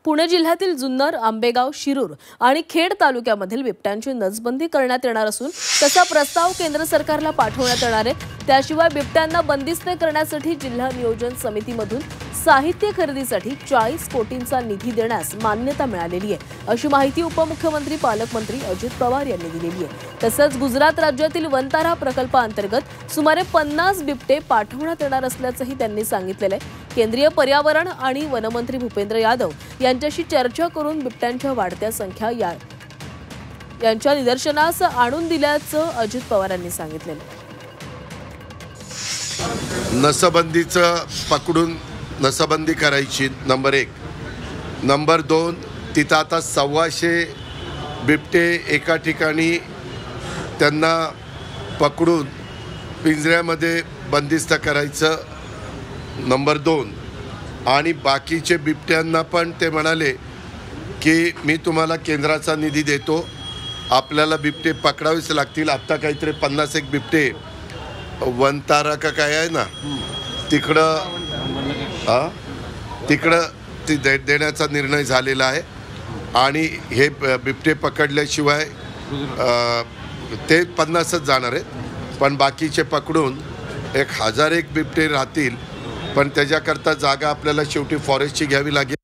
पुणे जिल्ह्यातील जुन्नर, आंबेगाव, शिरूर आणि खेड तालुक्यामधील बिबट्यांची नसबंदी करण्यात येणार असून तसा प्रस्ताव केंद्र सरकारला पाठवण्यात येणार आहे। त्याशिवाय बिबट्यांना बंदिस्त करण्यासाठी जिल्हा नियोजन समितीमधून साहित्य खरेदीसाठी 40 कोटींचा निधी देण्यास मान्यता मिळालेली आहे, अशी माहिती उपमुख्यमंत्री पालकमंत्री अजित पवार यांनी दिलेली आहे। तसंच गुजरात राज्यातील वनतारा प्रकल्पाअंतर्गत सुमारे 50 बिबटे पाठवण्यात येणार असल्याचंही त्यांनी सांगितलेलं आहे। केंद्रीय पर्यावरण आणि वनमंत्री भूपेंद्र यादव यांच्याशी चर्चा करून बिबट्यांच्या वाढत्या संख्या यांच्या निदर्शनास आणून दिल्याचं अजित पवार यांनी सांगितलं। नसबंदीचं पकडून नसबंदी करायची नंबर 1। नंबर 2, तिथं आता 125 बिबटे एका ठिकाणी त्यांना पकडून पिंजऱ्यामध्ये बंदिस्त करायचं नंबर 2। आणि बाकीचे बिबट्यांना पण ते म्हणाले की मी तुम्हाला केंद्राचा निधी देतो, आपल्याला बिबटे पकडावेच लागतील। आत्ता काहीतरी 51 बिबटे वनतारा का काय आहे ना तिकडं ती देण्याचा निर्णय झालेला आहे। आणि हे बिबटे पकडल्याशिवाय ते 50च जाणार आहेत, पण बाकीचे पकडून 1001 बिबटे राहतील। पण त्याच्याकरता जागा आपल्याला शेवटी फॉरेस्टची घ्यावी लागेल।